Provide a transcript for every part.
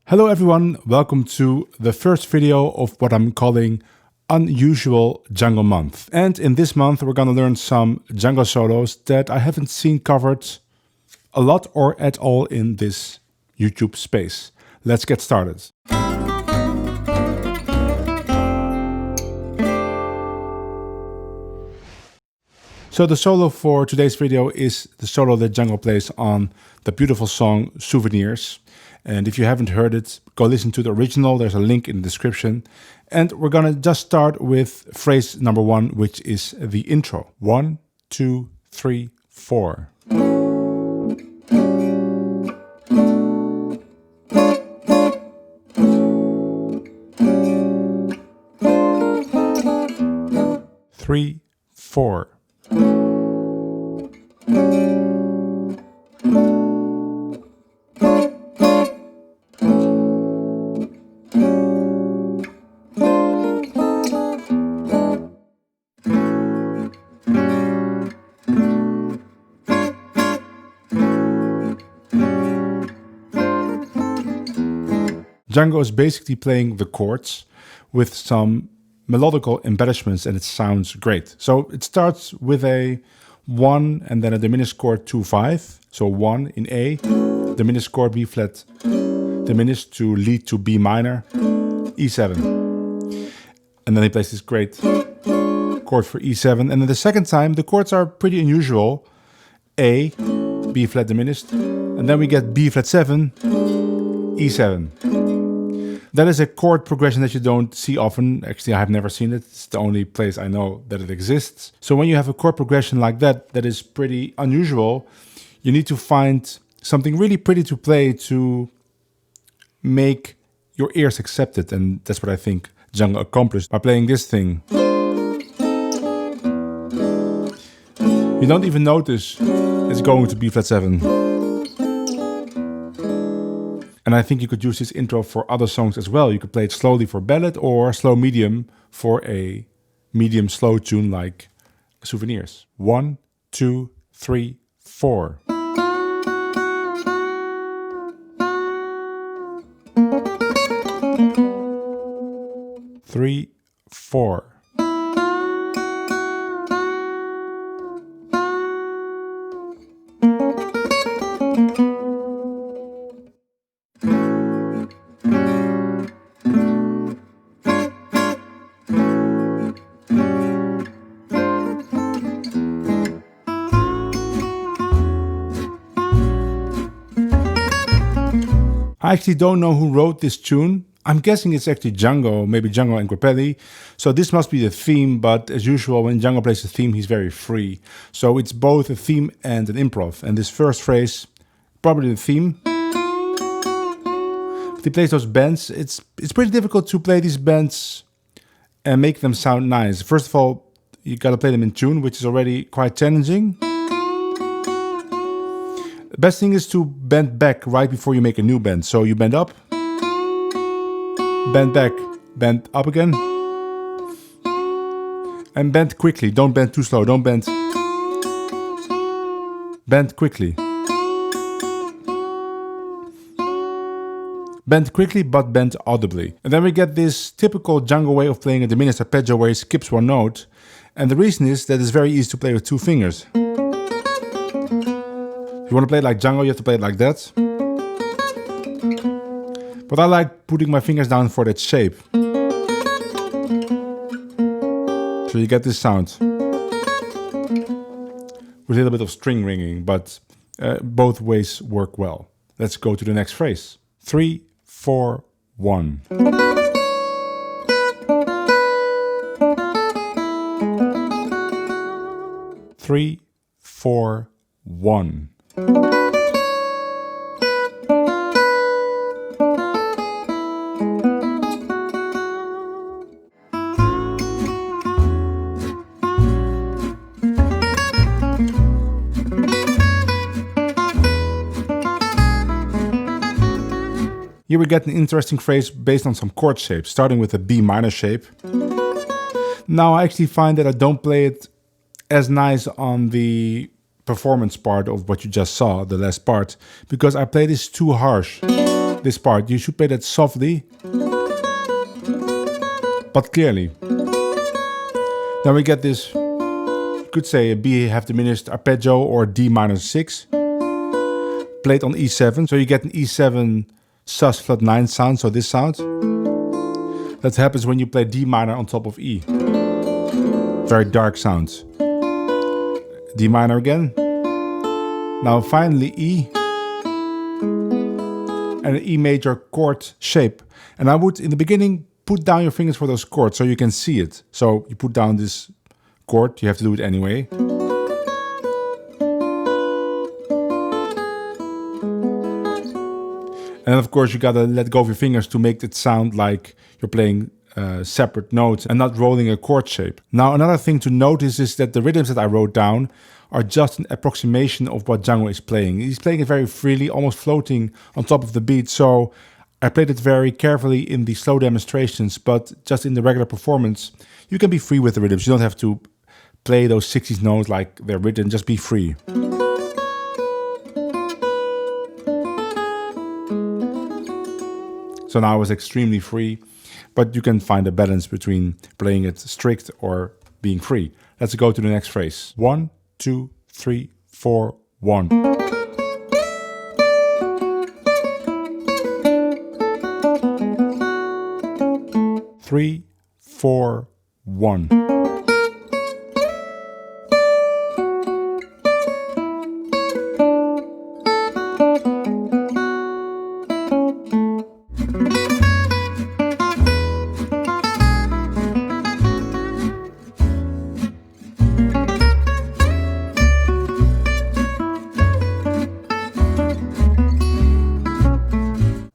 Hello everyone, welcome to the first video of what I'm calling Unusual Django Month. And in this month we're gonna learn some Django solos that I haven't seen covered a lot or at all in this YouTube space. Let's get started. So the solo for today's video is the solo that Django plays on the beautiful song Souvenirs. And if you haven't heard it, go listen to the original. There's a link in the description. And we're gonna just start with phrase number 1, which is the intro. 1, 2, 3, 4. Three, 4. Django is basically playing the chords with some melodical embellishments and it sounds great. So it starts with a 1 and then a diminished chord 2-5. So 1 in A, diminished chord B flat, diminished to lead to B minor, E7. And then he plays this great chord for E7. And then the second time the chords are pretty unusual. A, B flat diminished, and then we get B flat 7, E7. That is a chord progression that you don't see often. Actually, I have never seen it. It's the only place I know that it exists. So when you have a chord progression like that, that is pretty unusual, you need to find something really pretty to play to make your ears accept it. And that's what I think Django accomplished by playing this thing. You don't even notice it's going to B flat 7. And I think you could use this intro for other songs as well. You could play it slowly for ballad or slow medium for a medium slow tune like Souvenirs. 1, 2, 3, 4. Three, 4. I actually don't know who wrote this tune. I'm guessing it's actually Django, maybe Django and Grappelli. So this must be the theme, but as usual, when Django plays the theme, he's very free. So it's both a theme and an improv. And this first phrase, probably the theme. If he plays those bends, it's pretty difficult to play these bends and make them sound nice. First of all, you gotta play them in tune, which is already quite challenging. The best thing is to bend back right before you make a new bend. So you bend up, bend back, bend up again, and bend quickly. Don't bend too slow, don't bend. Bend quickly. Bend quickly, but bend audibly. And then we get this typical Django way of playing a diminished arpeggio where he skips one note. And the reason is that it's very easy to play with 2 fingers. If you want to play it like Django, you have to play it like that. But I like putting my fingers down for that shape. So you get this sound. With a little bit of string ringing, but both ways work well. Let's go to the next phrase. 3, 4, 1. 3, 4, 1. Here we get an interesting phrase based on some chord shapes, starting with a B minor shape. Now I actually find that I don't play it as nice on the performance part of what you just saw, the last part, because I play this too harsh. this part. You should play that softly, but clearly. Then we get this, you could say a B half diminished arpeggio or D minor 6, played on E7. So you get an E7 sus flat 9 sound, so this sound. That happens when you play D minor on top of E. Very dark sound. D minor again. Now finally E. And an E major chord shape. And I would, in the beginning, put down your fingers for those chords so you can see it. So you put down this chord, you have to do it anyway. And of course you gotta let go of your fingers to make it sound like you're playing separate notes and not rolling a chord shape. Now another thing to notice is that the rhythms that I wrote down are just an approximation of what Django is playing. He's playing it very freely, almost floating on top of the beat, so I played it very carefully in the slow demonstrations, but just in the regular performance, you can be free with the rhythms. You don't have to play those 60s notes like they're written, just be free. So now I was extremely free, but you can find a balance between playing it strict or being free. Let's go to the next phrase. 1, 2, 3, 4, 1. Three, 4, 1.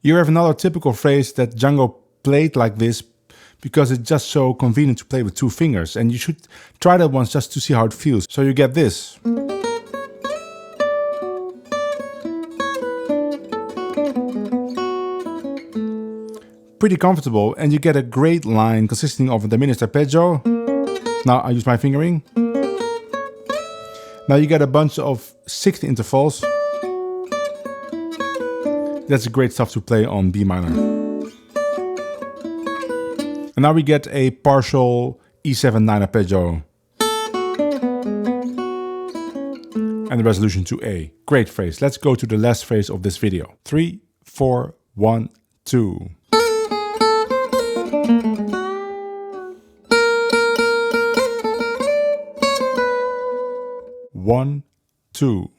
Here we have another typical phrase that Django played like this because it's just so convenient to play with 2 fingers, and you should try that once just to see how it feels. So you get this. Pretty comfortable, and you get a great line consisting of a diminished arpeggio. Now I use my fingering. Now you get a bunch of 60 intervals. That's great stuff to play on B minor. And now we get a partial E7 9 arpeggio. And the resolution to A. Great phrase. Let's go to the last phrase of this video. 3, 4, 1, 2. One, 2.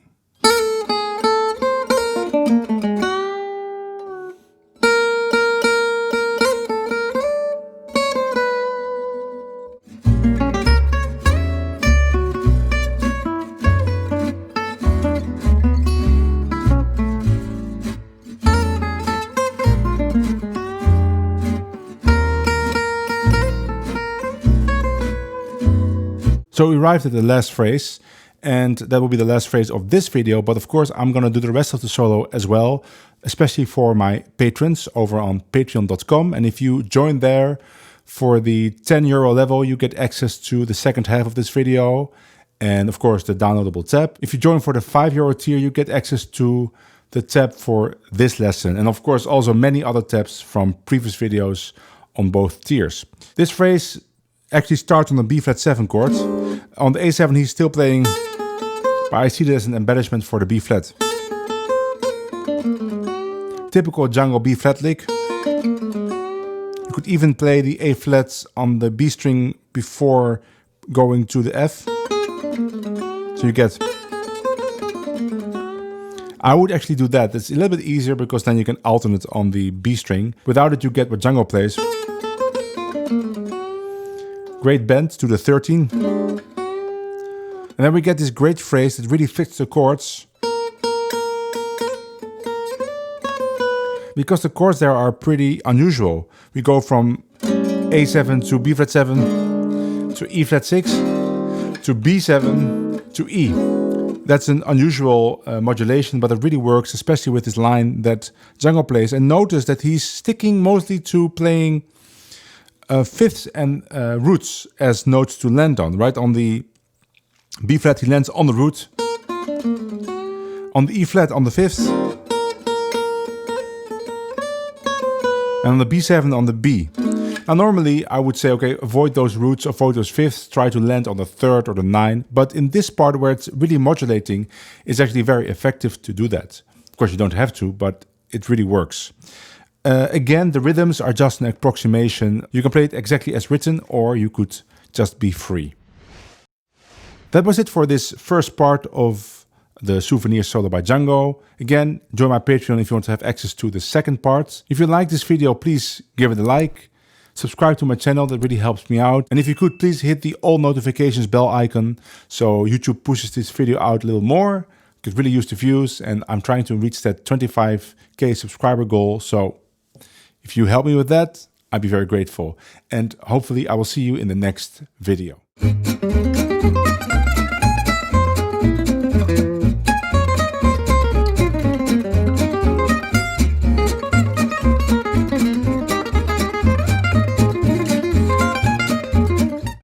So we arrived at the last phrase, and that will be the last phrase of this video, but of course I'm gonna do the rest of the solo as well, especially for my patrons over on patreon.com. And if you join there for the €10 level, you get access to the second half of this video, and of course the downloadable tab. If you join for the €5 tier, you get access to the tab for this lesson, and of course also many other tabs from previous videos on both tiers. This phrase actually starts on the B flat 7 chord. On the A7 he's still playing, but I see this as an embellishment for the B flat. Typical Django B flat lick. You could even play the A flat on the B string before going to the F. So you get... I would actually do that. It's a little bit easier because then you can alternate on the B string. Without it you get what Django plays. Great bend to the 13. And then we get this great phrase that really fits the chords. Because the chords there are pretty unusual. We go from A7 to B flat 7 to E flat 6 to B7 to E. That's an unusual modulation, but it really works, especially with this line that Django plays. And notice that he's sticking mostly to playing fifths and roots as notes to land on, right? On the B flat he lands on the root, on the E flat on the fifth, And on the B7 on the B. Now normally I would say, okay, avoid those roots, avoid those fifths, try to land on the 3rd or the 9. But in this part where it's really modulating, it's actually very effective to do that. Of course you don't have to, but it really works. Again, the rhythms are just an approximation. You can play it exactly as written, or you could just be free. That was it for this first part of the Souvenir solo by Django. Again, join my Patreon if you want to have access to the second part. If you like this video, please give it a like. Subscribe to my channel, that really helps me out. And if you could, please hit the all notifications bell icon so YouTube pushes this video out a little more. Could really use the views, and I'm trying to reach that 25k subscriber goal. So if you help me with that, I'd be very grateful. And hopefully I will see you in the next video.